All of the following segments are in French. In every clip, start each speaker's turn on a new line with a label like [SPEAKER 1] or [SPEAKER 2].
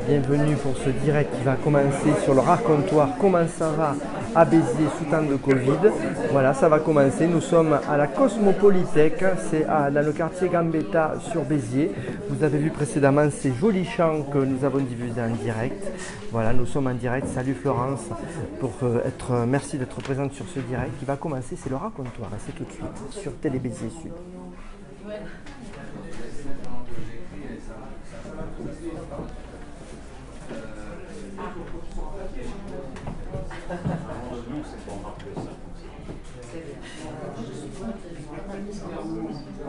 [SPEAKER 1] bienvenue pour ce direct qui va commencer sur le racontoir Comment ça va à Béziers sous temps de Covid. Voilà, ça va commencer. Nous sommes à la Cosmopolitech, c'est dans le quartier Gambetta sur Béziers. Vous avez vu précédemment ces jolis chants que nous avons diffusés en direct. Voilà, nous sommes en direct. Salut Florence, merci d'être présente sur ce direct qui va commencer. C'est le racontoir, c'est tout de suite sur Télé Béziers Sud.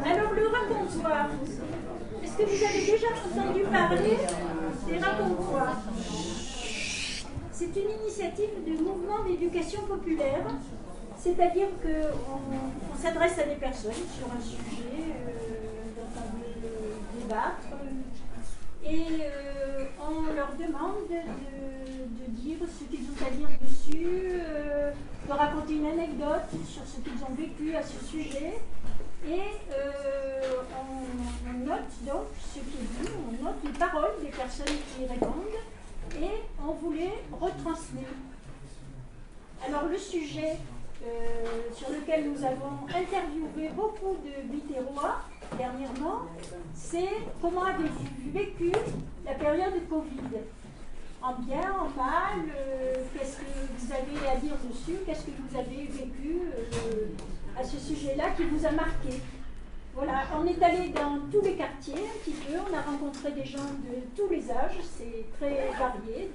[SPEAKER 2] Alors le racontoir, est-ce que vous avez déjà entendu parler des racontoirs? C'est une initiative du mouvement d'éducation populaire, c'est-à-dire qu'on s'adresse à des personnes sur un sujet dont on veut débattre et on leur demande de dire ce qu'ils ont à dire dessus, de raconter une anecdote sur ce qu'ils ont vécu à ce sujet. Et on note donc ce qui est dit, on note les paroles des personnes qui répondent et on voulait retransmettre. Alors le sujet sur lequel nous avons interviewé beaucoup de Biterrois dernièrement, c'est comment avez-vous vécu la période de Covid? En bien, en mal, qu'est-ce que vous avez à dire dessus? Qu'est-ce que vous avez vécu à ce sujet-là qui vous a marqué? Voilà, on est allé dans tous les quartiers un petit peu, on a rencontré des gens de tous les âges, c'est très varié,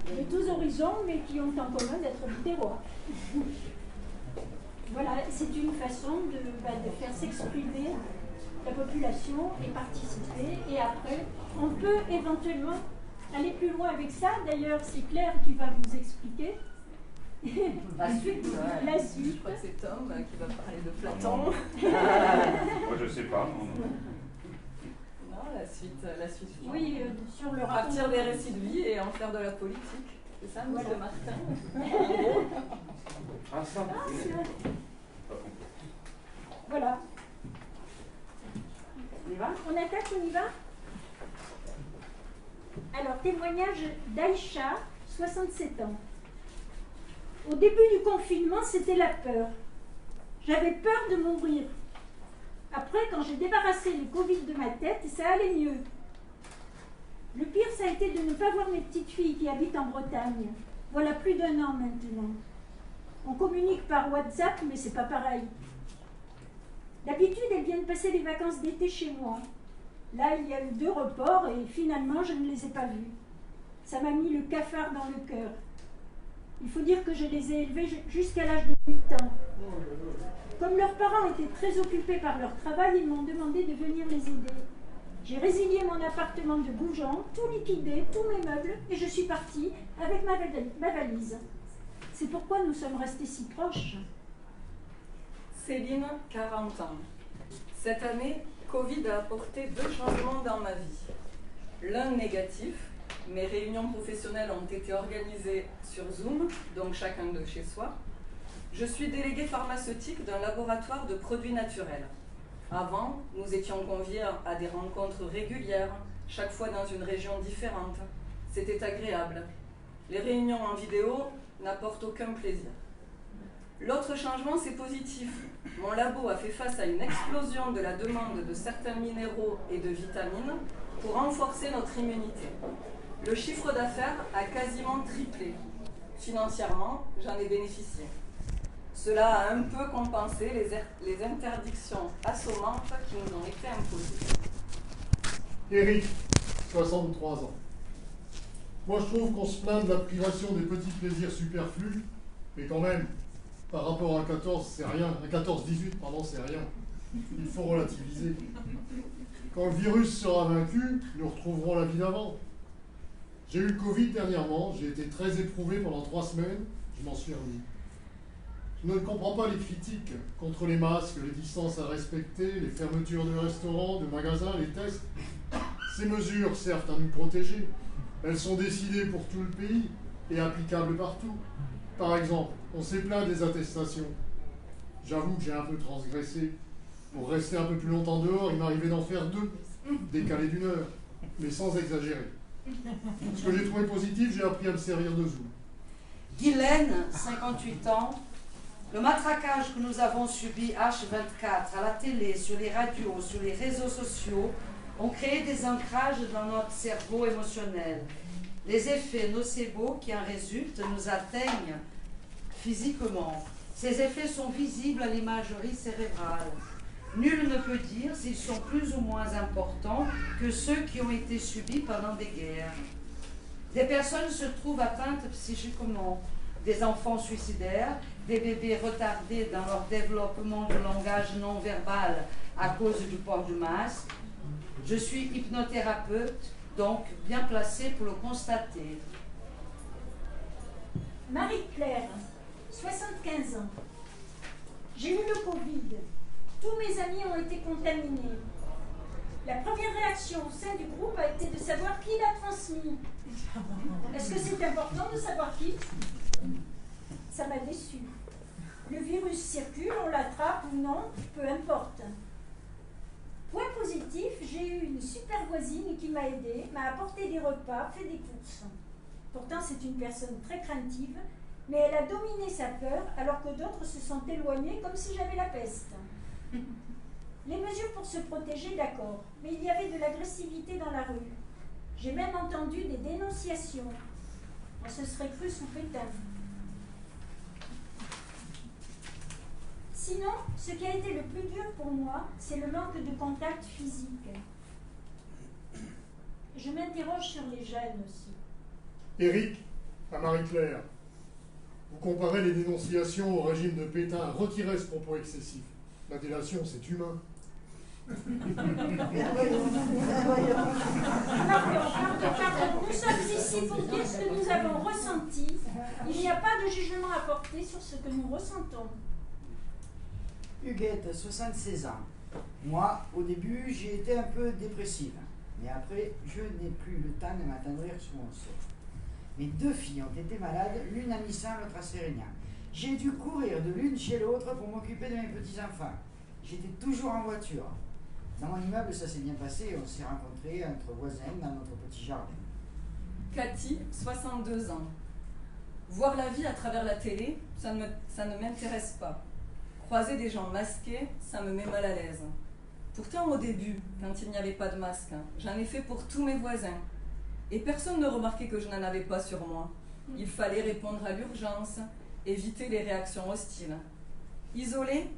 [SPEAKER 2] de tous horizons, mais qui ont en commun d'être biterrois. Voilà, c'est une façon de faire s'exprimer la population et participer, et après, on peut éventuellement aller plus loin avec ça. D'ailleurs, c'est Claire qui va vous expliquer.
[SPEAKER 3] La suite.
[SPEAKER 2] La suite.
[SPEAKER 3] Je crois que c'est Tom qui va parler de Platon.
[SPEAKER 4] Moi, je sais pas.
[SPEAKER 3] Non, la suite.
[SPEAKER 2] Oui, sur le
[SPEAKER 3] partir des récits de vie et en faire de la politique. C'est ça, monsieur Martin?
[SPEAKER 4] Ah, ça.
[SPEAKER 2] Voilà.
[SPEAKER 3] On y va?
[SPEAKER 2] On attaque, on y va? Alors, témoignage d'Aïcha, 67 ans. Au début du confinement, c'était la peur. J'avais peur de mourir. Après, quand j'ai débarrassé le Covid de ma tête, ça allait mieux. Le pire, ça a été de ne pas voir mes petites filles qui habitent en Bretagne. Voilà plus d'1 an maintenant. On communique par WhatsApp, mais c'est pas pareil. D'habitude, elles viennent passer les vacances d'été chez moi. Là, il y a eu 2 reports et finalement, je ne les ai pas vues. Ça m'a mis le cafard dans le cœur. Il faut dire que je les ai élevées jusqu'à l'âge de 8 ans. Comme leurs parents étaient très occupés par leur travail, ils m'ont demandé de venir les aider. J'ai résilié mon appartement de Goujon, tout liquidé, tous mes meubles, et je suis partie avec ma valise. C'est pourquoi nous sommes restés si proches.
[SPEAKER 3] Céline, 40 ans. Cette année, Covid a apporté 2 changements dans ma vie. L'un négatif, mes réunions professionnelles ont été organisées sur Zoom, donc chacun de chez soi. Je suis déléguée pharmaceutique d'un laboratoire de produits naturels. Avant, nous étions conviés à des rencontres régulières, chaque fois dans une région différente. C'était agréable. Les réunions en vidéo n'apportent aucun plaisir. L'autre changement, c'est positif. Mon labo a fait face à une explosion de la demande de certains minéraux et de vitamines pour renforcer notre immunité. Le chiffre d'affaires a quasiment triplé. Financièrement, j'en ai bénéficié. Cela a un peu compensé les interdictions assommantes qui nous ont été imposées.
[SPEAKER 5] Eric, 63 ans. Moi, je trouve qu'on se plaint de la privation des petits plaisirs superflus, mais quand même, par rapport à 14, c'est rien. À 14-18, pardon, c'est rien. Il faut relativiser. Quand le virus sera vaincu, nous retrouverons la vie d'avant. J'ai eu le Covid dernièrement, j'ai été très éprouvé pendant 3 semaines, je m'en suis remis. Je ne comprends pas les critiques contre les masques, les distances à respecter, les fermetures de restaurants, de magasins, les tests. Ces mesures servent à nous protéger. Elles sont décidées pour tout le pays et applicables partout. Par exemple, on s'est plaint des attestations. J'avoue que j'ai un peu transgressé. Pour rester un peu plus longtemps dehors, il m'arrivait d'en faire 2, décalés d'1 heure, mais sans exagérer. Ce que j'ai trouvé positif, j'ai appris à me servir de Zoom.
[SPEAKER 6] Guylaine, 58 ans. Le matraquage que nous avons subi H24 à la télé, sur les radios, sur les réseaux sociaux, ont créé des ancrages dans notre cerveau émotionnel. Les effets nocebo qui en résultent nous atteignent physiquement. Ces effets sont visibles à l'imagerie cérébrale. Nul ne peut dire s'ils sont plus ou moins importants que ceux qui ont été subis pendant des guerres. Des personnes se trouvent atteintes psychiquement, des enfants suicidaires, des bébés retardés dans leur développement du langage non verbal à cause du port du masque. Je suis hypnothérapeute, donc bien placée pour le constater.
[SPEAKER 2] Marie-Claire, 75 ans. J'ai eu le Covid. Tous mes amis ont été contaminés. La première réaction au sein du groupe a été de savoir qui l'a transmis. Est-ce que c'est important de savoir qui? Ça m'a déçue. Le virus circule, on l'attrape ou non, peu importe. Point positif, j'ai eu une super voisine qui m'a aidée, m'a apporté des repas, fait des courses. Pourtant, c'est une personne très craintive, mais elle a dominé sa peur alors que d'autres se sont éloignés comme si j'avais la peste. Les mesures pour se protéger, d'accord, mais il y avait de l'agressivité dans la rue. J'ai même entendu des dénonciations. On se serait cru sous Pétain. Sinon, ce qui a été le plus dur pour moi, c'est le manque de contact physique. Je m'interroge sur les jeunes aussi.
[SPEAKER 5] Éric, à Marie-Claire, vous comparez les dénonciations au régime de Pétain. Retirez ce propos excessif. La délation, c'est humain.
[SPEAKER 2] Pardon, nous sommes ici pour dire ce que nous avons ressenti. Il n'y a pas de jugement à porter sur ce que nous ressentons.
[SPEAKER 7] Huguette, 76 ans. Moi, au début, j'ai été un peu dépressive. Mais après, je n'ai plus le temps de m'attendrir sur mon sort. Mes deux filles ont été malades, l'une à Nissan, l'autre à Sérignan. J'ai dû courir de l'une chez l'autre pour m'occuper de mes petits-enfants. J'étais toujours en voiture. Dans mon immeuble, ça s'est bien passé. On s'est rencontrés entre voisins dans notre petit jardin.
[SPEAKER 3] Cathy, 62 ans. Voir la vie à travers la télé, ça ne m'intéresse pas. Croiser des gens masqués, ça me met mal à l'aise. Pourtant, au début, quand il n'y avait pas de masque, j'en ai fait pour tous mes voisins. Et personne ne remarquait que je n'en avais pas sur moi. Il fallait répondre à l'urgence, éviter les réactions hostiles. Isolée,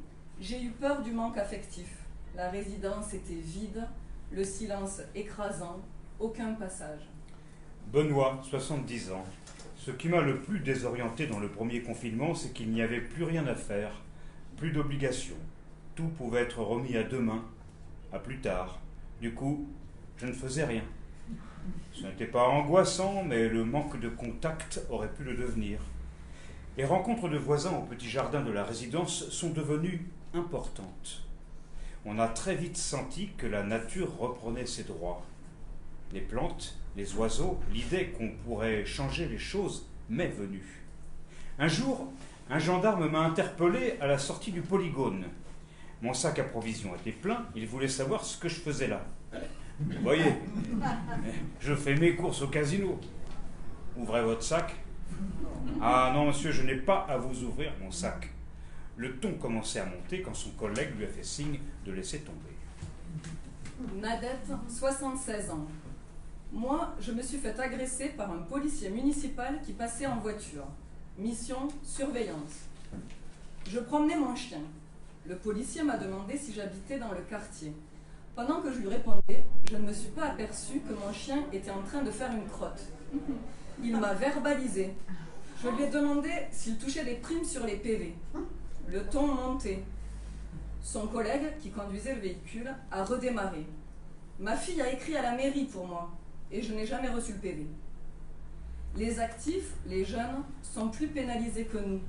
[SPEAKER 3] j'ai eu peur du manque affectif. La résidence était vide, le silence écrasant, aucun passage.
[SPEAKER 4] Benoît, 70 ans. Ce qui m'a le plus désorienté dans le premier confinement, c'est qu'il n'y avait plus rien à faire, plus d'obligations. Tout pouvait être remis à demain, à plus tard. Du coup, je ne faisais rien. Ce n'était pas angoissant, mais le manque de contact aurait pu le devenir. Les rencontres de voisins au petit jardin de la résidence sont devenues importantes. On a très vite senti que la nature reprenait ses droits. Les plantes, les oiseaux, l'idée qu'on pourrait changer les choses m'est venue. Un jour, un gendarme m'a interpellé à la sortie du polygone. Mon sac à provisions était plein, il voulait savoir ce que je faisais là. Vous voyez, je fais mes courses au casino. Ouvrez votre sac. Ah non, monsieur, je n'ai pas à vous ouvrir mon sac. Le ton commençait à monter quand son collègue lui a fait signe de laisser tomber.
[SPEAKER 3] Nadette, 76 ans. Moi, je me suis fait agresser par un policier municipal qui passait en voiture. Mission, surveillance. Je promenais mon chien. Le policier m'a demandé si j'habitais dans le quartier. Pendant que je lui répondais, je ne me suis pas aperçue que mon chien était en train de faire une crotte. Il m'a verbalisé. Je lui ai demandé s'il touchait des primes sur les PV. Le ton montait. Son collègue, qui conduisait le véhicule, a redémarré. Ma fille a écrit à la mairie pour moi, et je n'ai jamais reçu le PV. Les actifs, les jeunes, sont plus pénalisés que nous.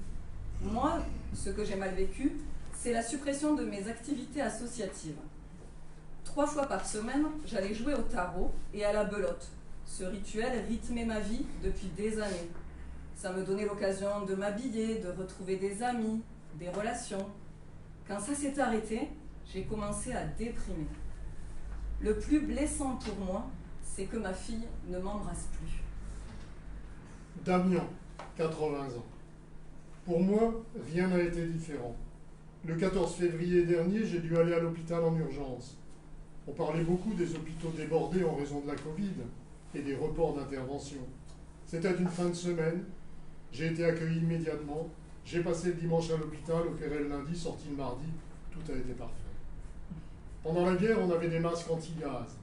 [SPEAKER 3] Moi, ce que j'ai mal vécu, c'est la suppression de mes activités associatives. 3 fois par semaine, j'allais jouer au tarot et à la belote. Ce rituel rythmait ma vie depuis des années. Ça me donnait l'occasion de m'habiller, de retrouver des amis, des relations. Quand ça s'est arrêté, j'ai commencé à déprimer. Le plus blessant pour moi, c'est que ma fille ne m'embrasse plus.
[SPEAKER 5] Damien, 80 ans. Pour moi, rien n'a été différent. Le 14 février dernier, j'ai dû aller à l'hôpital en urgence. On parlait beaucoup des hôpitaux débordés en raison de la Covid et des reports d'intervention. C'était une fin de semaine. J'ai été accueilli immédiatement. J'ai passé le dimanche à l'hôpital, opéré le lundi, sorti le mardi. Tout a été parfait. Pendant la guerre, on avait des masques anti-gaz.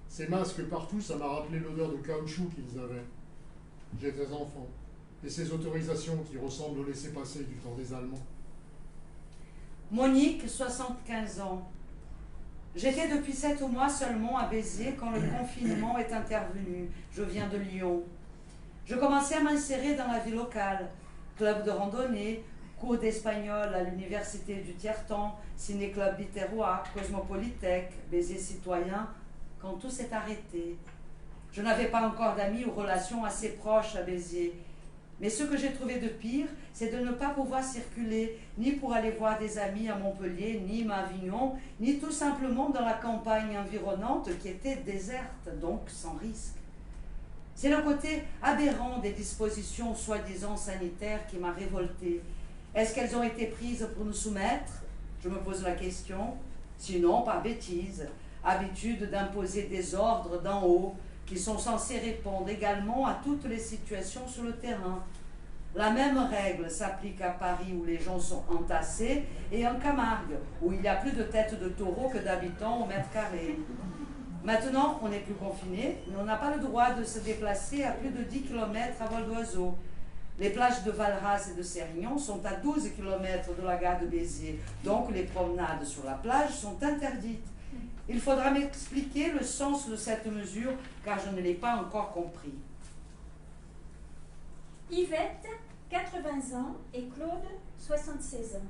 [SPEAKER 5] Ces masques partout, ça m'a rappelé l'odeur de caoutchouc qu'ils avaient. J'étais enfant. Et ces autorisations qui ressemblent au laissez-passer du temps des Allemands.
[SPEAKER 6] Monique, 75 ans. J'étais depuis 7 mois seulement à Béziers quand le confinement est intervenu. Je viens de Lyon. Je commençais à m'insérer dans la vie locale. Club de randonnée, cours d'espagnol à l'université du Tiers-Temps, ciné-club Biterrois, Cosmopolitech, Béziers citoyen, quand tout s'est arrêté. Je n'avais pas encore d'amis ou relations assez proches à Béziers. Mais ce que j'ai trouvé de pire, c'est de ne pas pouvoir circuler, ni pour aller voir des amis à Montpellier, ni à Avignon, ni tout simplement dans la campagne environnante qui était déserte, donc sans risque. C'est le côté aberrant des dispositions soi-disant sanitaires qui m'a révoltée. Est-ce qu'elles ont été prises pour nous soumettre? Je me pose la question. Sinon, par bêtise, habitude d'imposer des ordres d'en haut, qui sont censés répondre également à toutes les situations sur le terrain. La même règle s'applique à Paris où les gens sont entassés et en Camargue où il y a plus de têtes de taureaux que d'habitants au mètre carré. Maintenant, on n'est plus confiné, mais on n'a pas le droit de se déplacer à plus de 10 km à vol d'oiseau. Les plages de Valras et de Sérignan sont à 12 km de la gare de Béziers, donc les promenades sur la plage sont interdites. Il faudra m'expliquer le sens de cette mesure, car je ne l'ai pas encore compris.
[SPEAKER 2] Yvette, 80 ans, et Claude, 76 ans.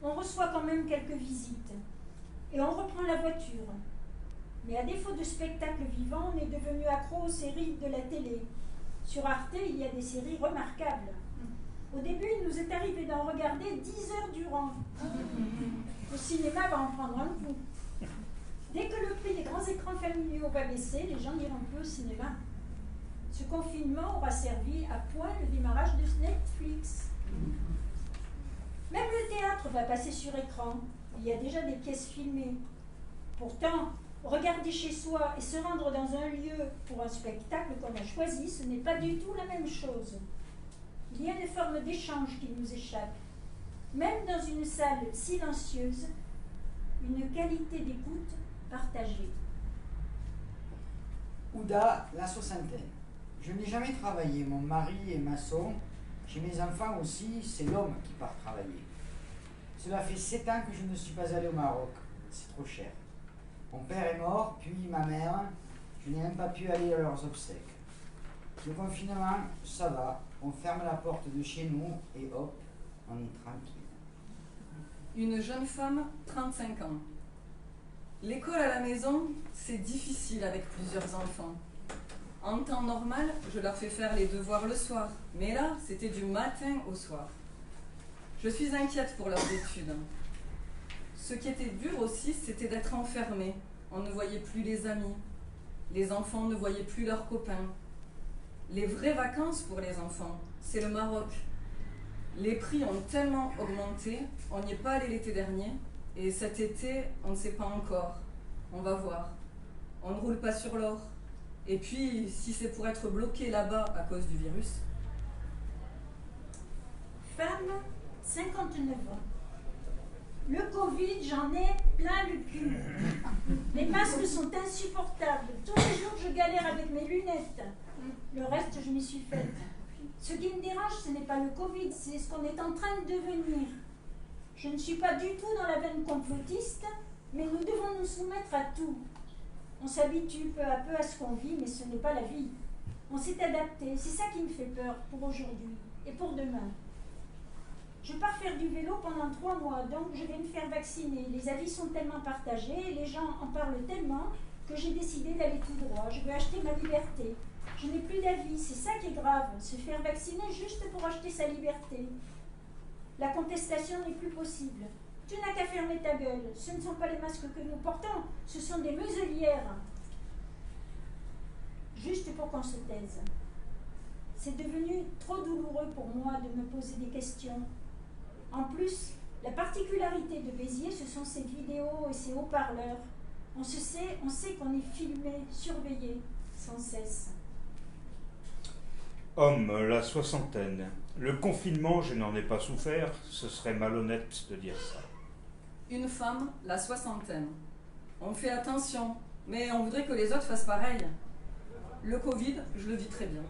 [SPEAKER 2] On reçoit quand même quelques visites, et on reprend la voiture. Mais à défaut de spectacles vivants, on est devenu accro aux séries de la télé. Sur Arte, il y a des séries remarquables. Au début, il nous est arrivé d'en regarder 10 heures durant. Le cinéma va en prendre un coup. Dès que le prix des grands écrans familiaux va baisser, les gens iront plus au cinéma. Ce confinement aura servi à point le démarrage de Netflix. Même le théâtre va passer sur écran. Il y a déjà des pièces filmées. Pourtant, regarder chez soi et se rendre dans un lieu pour un spectacle qu'on a choisi, ce n'est pas du tout la même chose. Il y a des formes d'échange qui nous échappent. Même dans une salle silencieuse, une qualité d'écoute partagée.
[SPEAKER 7] Ouda, la soixantaine. Je n'ai jamais travaillé. Mon mari est maçon. Chez mes enfants aussi, c'est l'homme qui part travailler. Cela fait 7 ans que je ne suis pas allé au Maroc. C'est trop cher. Mon père est mort, puis ma mère. Je n'ai même pas pu aller à leurs obsèques. Le confinement, ça va. On ferme la porte de chez nous et hop, on est tranquille.
[SPEAKER 3] Une jeune femme, 35 ans. L'école à la maison, c'est difficile avec plusieurs enfants. En temps normal, je leur fais faire les devoirs le soir, mais là, c'était du matin au soir. Je suis inquiète pour leurs études. Ce qui était dur aussi, c'était d'être enfermé. On ne voyait plus les amis. Les enfants ne voyaient plus leurs copains. Les vraies vacances pour les enfants, c'est le Maroc. Les prix ont tellement augmenté, on n'y est pas allé l'été dernier, et cet été, on ne sait pas encore. On va voir. On ne roule pas sur l'or. Et puis, si c'est pour être bloqué là-bas à cause du virus.
[SPEAKER 2] Femme, 59 ans. Le Covid, j'en ai plein le cul. Les masques sont insupportables. Tous les jours, je galère avec mes lunettes. Le reste, je m'y suis faite. Ce qui me dérange, ce n'est pas le Covid, c'est ce qu'on est en train de devenir. Je ne suis pas du tout dans la veine complotiste, mais nous devons nous soumettre à tout. On s'habitue peu à peu à ce qu'on vit, mais ce n'est pas la vie. On s'est adapté, c'est ça qui me fait peur pour aujourd'hui et pour demain. Je pars faire du vélo pendant 3 mois, donc je vais me faire vacciner. Les avis sont tellement partagés, les gens en parlent tellement que j'ai décidé d'aller tout droit. Je veux acheter ma liberté. Je n'ai plus d'avis, c'est ça qui est grave, se faire vacciner juste pour acheter sa liberté. La contestation n'est plus possible. Tu n'as qu'à fermer ta gueule. Ce ne sont pas les masques que nous portons, ce sont des muselières. juste pour qu'on se taise. C'est devenu trop douloureux pour moi de me poser des questions. En plus, la particularité de Béziers, ce sont ses vidéos et ses haut-parleurs. On sait qu'on est filmé, surveillé, sans cesse.
[SPEAKER 4] Homme, la soixantaine. Le confinement, je n'en ai pas souffert, ce serait malhonnête de dire ça.
[SPEAKER 3] Une femme, la soixantaine. On fait attention, mais on voudrait que les autres fassent pareil. Le Covid, je le vis très bien.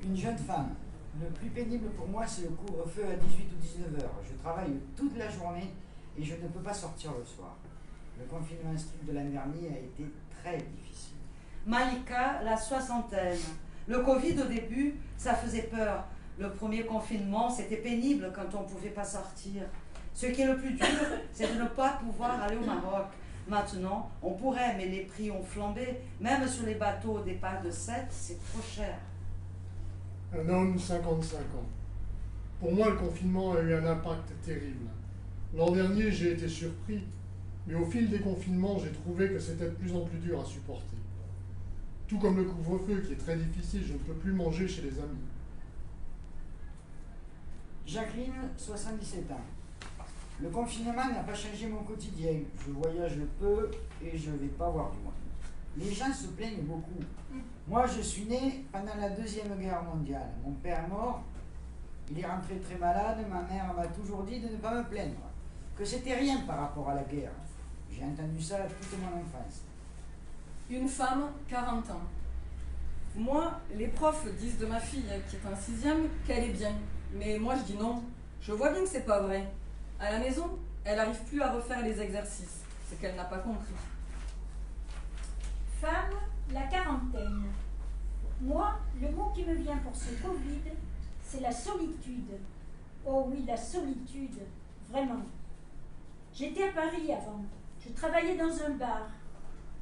[SPEAKER 7] Une jeune femme. Le plus pénible pour moi, c'est le couvre-feu à 18 ou 19 heures. Je travaille toute la journée et je ne peux pas sortir le soir. Le confinement strict de l'an dernier a été très difficile.
[SPEAKER 6] Malika, la soixantaine. Le Covid au début, ça faisait peur. Le premier confinement, c'était pénible quand on ne pouvait pas sortir. Ce qui est le plus dur, c'est de ne pas pouvoir aller au Maroc. Maintenant, on pourrait, mais les prix ont flambé. Même sur les bateaux au départ de 7, c'est trop cher.
[SPEAKER 5] Un homme, 55 ans. Pour moi, le confinement a eu un impact terrible. L'an dernier, j'ai été surpris, mais au fil des confinements, j'ai trouvé que c'était de plus en plus dur à supporter. Tout comme le couvre-feu, qui est très difficile, je ne peux plus manger chez les amis.
[SPEAKER 7] Jacqueline, 77 ans. Le confinement n'a pas changé mon quotidien. Je voyage peu et je ne vais pas voir du monde. Les gens se plaignent beaucoup. Moi, je suis né pendant la Deuxième Guerre mondiale. Mon père est mort, il est rentré très malade. Ma mère m'a toujours dit de ne pas me plaindre, que c'était rien par rapport à la guerre. J'ai entendu ça toute mon enfance.
[SPEAKER 3] Une femme, 40 ans. Moi, les profs disent de ma fille, qui est en 6e, qu'elle est bien. Mais moi, je dis non. Je vois bien que c'est pas vrai. À la maison, elle n'arrive plus à refaire les exercices. C'est qu'elle n'a pas compris.
[SPEAKER 2] Femme, la quarantaine. Moi, le mot qui me vient pour ce Covid, c'est la solitude. Oh oui, la solitude, vraiment. J'étais à Paris avant. Je travaillais dans un bar.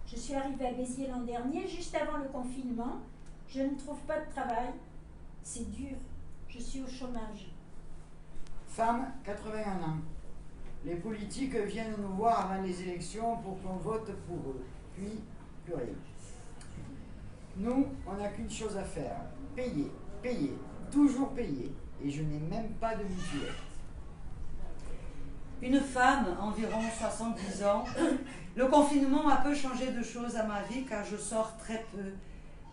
[SPEAKER 2] Je suis arrivée à Béziers l'an dernier, juste avant le confinement. Je ne trouve pas de travail. C'est dur. Je suis au chômage.
[SPEAKER 7] Femme, 81 ans. Les politiques viennent nous voir avant les élections pour qu'on vote pour eux. Puis, plus rien. Nous, on n'a qu'une chose à faire. Payer, payer, toujours payer. Et je n'ai même pas de mutuelle.
[SPEAKER 6] Une femme, environ 70 ans. Le confinement a peu changé de choses à ma vie car je sors très peu.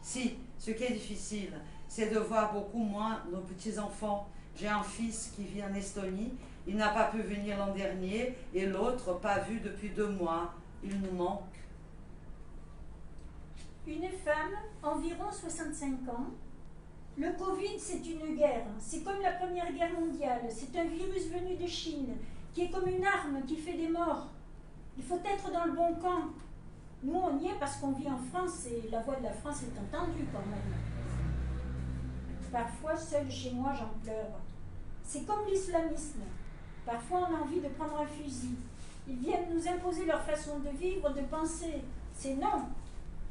[SPEAKER 6] Si, ce qui est difficile, c'est de voir beaucoup moins nos petits-enfants. J'ai un fils qui vit en Estonie, il n'a pas pu venir l'an dernier et l'autre pas vu depuis 2 mois. Il nous manque.
[SPEAKER 2] Une femme, environ 65 ans. Le Covid, c'est une guerre. C'est comme la Première Guerre mondiale. C'est un virus venu de Chine, qui est comme une arme qui fait des morts. Il faut être dans le bon camp. Nous, on y est parce qu'on vit en France et la voix de la France est entendue quand même. Parfois, seule chez moi, j'en pleure. C'est comme l'islamisme. Parfois, on a envie de prendre un fusil. Ils viennent nous imposer leur façon de vivre, de penser. C'est non.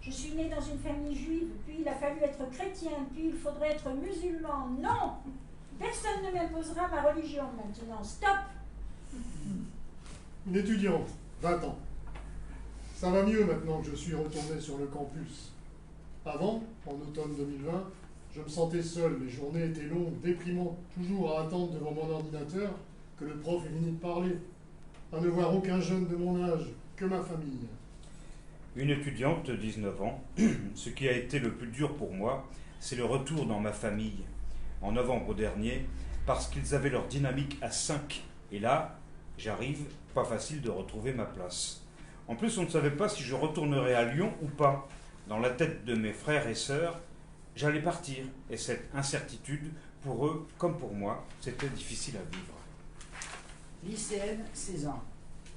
[SPEAKER 2] Je suis née dans une famille juive, puis il a fallu être chrétien, puis il faudrait être musulman. Non! Personne ne m'imposera ma religion maintenant. Stop!
[SPEAKER 5] Une étudiante, 20 ans. Ça va mieux maintenant que je suis retourné sur le campus. Avant, en automne 2020, je me sentais seul, les journées étaient longues, déprimantes, toujours à attendre devant mon ordinateur que le prof ait fini de parler, à ne voir aucun jeune de mon âge, que ma famille.
[SPEAKER 4] Une étudiante de 19 ans. Ce qui a été le plus dur pour moi, c'est le retour dans ma famille. En novembre dernier, parce qu'ils avaient leur dynamique à 5. Et là, j'arrive, pas facile de retrouver ma place. En plus, on ne savait pas si je retournerais à Lyon ou pas. Dans la tête de mes frères et sœurs, j'allais partir. Et cette incertitude, pour eux comme pour moi, c'était difficile à vivre.
[SPEAKER 7] Lycéenne, 16 ans.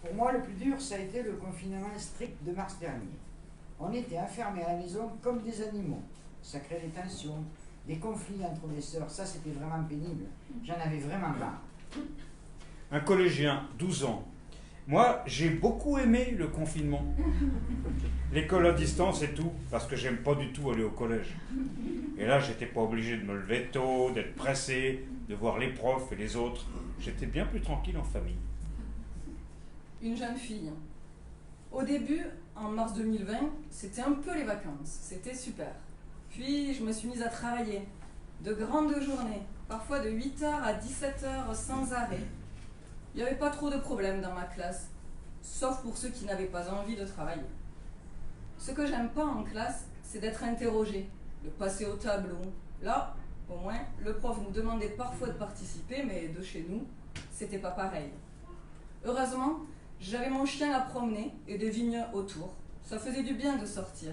[SPEAKER 7] Pour moi, le plus dur, ça a été le confinement strict de mars dernier. On était enfermés à la maison comme des animaux. Ça crée des tensions, des conflits entre les sœurs. Ça, c'était vraiment pénible. J'en avais vraiment marre.
[SPEAKER 4] Un collégien, 12 ans. Moi, j'ai beaucoup aimé le confinement. L'école à distance et tout, parce que j'aime pas du tout aller au collège. Et là, j'étais pas obligé de me lever tôt, d'être pressé, de voir les profs et les autres. J'étais bien plus tranquille en famille.
[SPEAKER 3] Une jeune fille. Au début, en mars 2020, c'était un peu les vacances, c'était super. Puis je me suis mise à travailler, de grandes journées, parfois de 8h à 17h sans arrêt. Il n'y avait pas trop de problèmes dans ma classe, sauf pour ceux qui n'avaient pas envie de travailler. Ce que j'aime pas en classe, c'est d'être interrogé, de passer au tableau. Là, au moins, le prof nous demandait parfois de participer, mais de chez nous, c'était pas pareil. Heureusement, j'avais mon chien à promener et des vignes autour. Ça faisait du bien de sortir.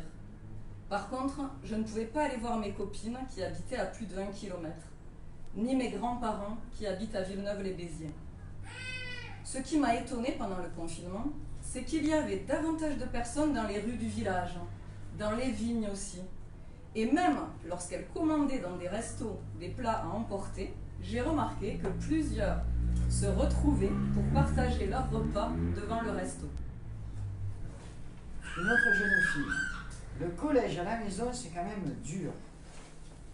[SPEAKER 3] Par contre, je ne pouvais pas aller voir mes copines qui habitaient à plus de 20 km, ni mes grands-parents qui habitent à Villeneuve-les-Béziers. Ce qui m'a étonnée pendant le confinement, c'est qu'il y avait davantage de personnes dans les rues du village, dans les vignes aussi. Et même lorsqu'elles commandaient dans des restos des plats à emporter, j'ai remarqué que plusieurs se retrouvaient pour partager leur repas devant le resto.
[SPEAKER 7] Une autre jeune fille. Le collège à la maison, c'est quand même dur.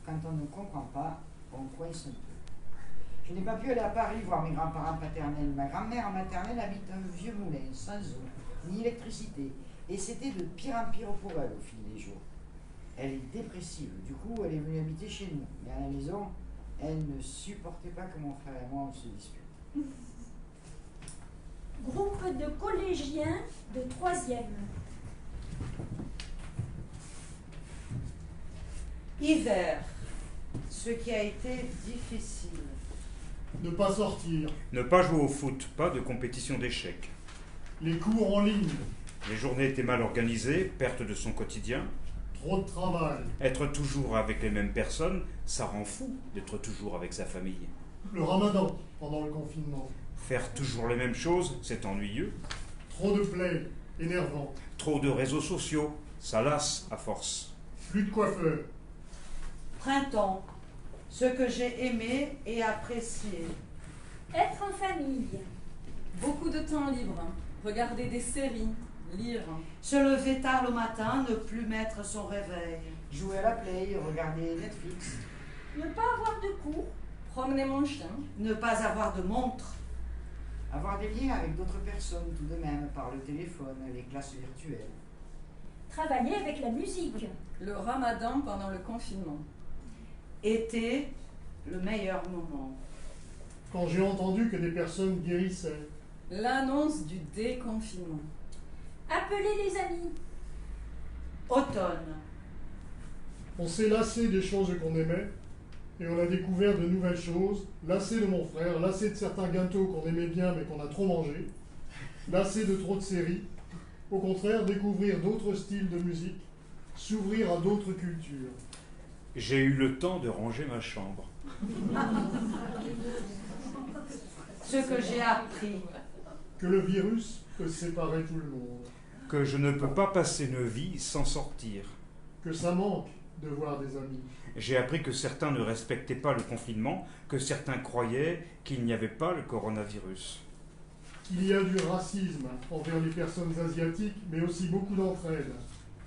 [SPEAKER 7] Quand on ne comprend pas, on coince un peu. Je n'ai pas pu aller à Paris voir mes grands-parents paternels. Ma grand-mère maternelle habite un vieux moulin, sans eau, ni électricité. Et c'était de pire en pire pour elle au fil des jours. Elle est dépressive, du coup elle est venue habiter chez nous. Mais à la maison, elle ne supportait pas que mon frère et moi on se dispute.
[SPEAKER 2] Groupe de collégiens de 3e.
[SPEAKER 6] Hiver, ce qui a été difficile.
[SPEAKER 5] Ne pas sortir.
[SPEAKER 4] Ne pas jouer au foot, pas de compétition d'échecs.
[SPEAKER 5] Les cours en ligne.
[SPEAKER 4] Les journées étaient mal organisées, perte de son quotidien.
[SPEAKER 5] Trop de travail.
[SPEAKER 4] Être toujours avec les mêmes personnes, ça rend fou d'être toujours avec sa famille.
[SPEAKER 5] Le ramadan pendant le confinement.
[SPEAKER 4] Faire toujours les mêmes choses, c'est ennuyeux.
[SPEAKER 5] Trop de plaies, énervant.
[SPEAKER 4] Trop de réseaux sociaux, ça lasse à force.
[SPEAKER 5] Plus de coiffeur.
[SPEAKER 6] Printemps, ce que j'ai aimé et apprécié.
[SPEAKER 2] Être en famille.
[SPEAKER 3] Beaucoup de temps libre, regarder des séries, lire.
[SPEAKER 6] Se lever tard le matin, ne plus mettre son réveil.
[SPEAKER 7] Jouer à la play, regarder Netflix.
[SPEAKER 2] Ne pas avoir de cours.
[SPEAKER 3] Promener mon chien.
[SPEAKER 6] Ne pas avoir de montre.
[SPEAKER 7] Avoir des liens avec d'autres personnes tout de même, par le téléphone, les classes virtuelles.
[SPEAKER 2] Travailler avec la musique.
[SPEAKER 3] Le ramadan pendant le confinement.
[SPEAKER 6] Été, le meilleur moment.
[SPEAKER 5] Quand j'ai entendu que des personnes guérissaient.
[SPEAKER 3] L'annonce du déconfinement.
[SPEAKER 2] Appeler les amis.
[SPEAKER 6] Automne.
[SPEAKER 5] On s'est lassé des choses qu'on aimait et on a découvert de nouvelles choses. Lassé de mon frère, lassé de certains gâteaux qu'on aimait bien mais qu'on a trop mangé. Lassé de trop de séries. Au contraire, découvrir d'autres styles de musique, s'ouvrir à d'autres cultures.
[SPEAKER 4] J'ai eu le temps de ranger ma chambre.
[SPEAKER 6] Ce que j'ai appris.
[SPEAKER 5] Que le virus peut séparer tout le monde.
[SPEAKER 4] Que je ne peux pas passer une vie sans sortir.
[SPEAKER 5] Que ça manque de voir des amis.
[SPEAKER 4] J'ai appris que certains ne respectaient pas le confinement, que certains croyaient qu'il n'y avait pas le coronavirus.
[SPEAKER 5] Il y a du racisme envers les personnes asiatiques, mais aussi beaucoup d'entraide,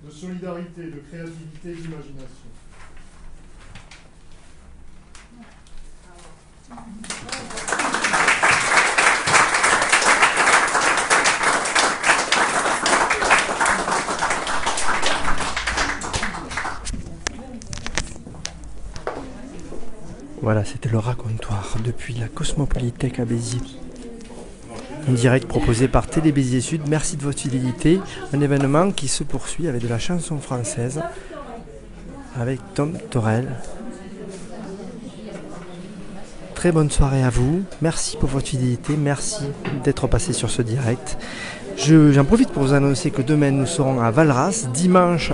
[SPEAKER 5] de solidarité, de créativité, d'imagination.
[SPEAKER 1] Voilà, c'était le racontoire depuis la Cosmopolitech à Béziers. Un direct proposé par Télé Béziers Sud. Merci de votre fidélité. Un événement qui se poursuit avec de la chanson française, avec Tom Torel. Très bonne soirée à vous. Merci pour votre fidélité. Merci d'être passé sur ce direct. J'en profite pour vous annoncer que demain nous serons à Valras, dimanche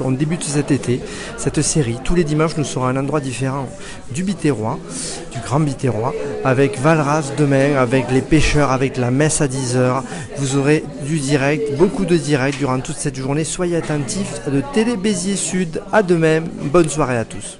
[SPEAKER 1] on débute cet été, cette série. Tous les dimanches nous serons à un endroit différent du Biterrois, du Grand Biterrois, avec Valras demain, avec les pêcheurs, avec la messe à 10h. Vous aurez du direct, beaucoup de direct durant toute cette journée. Soyez attentifs de Télé Béziers Sud. À demain, bonne soirée à tous.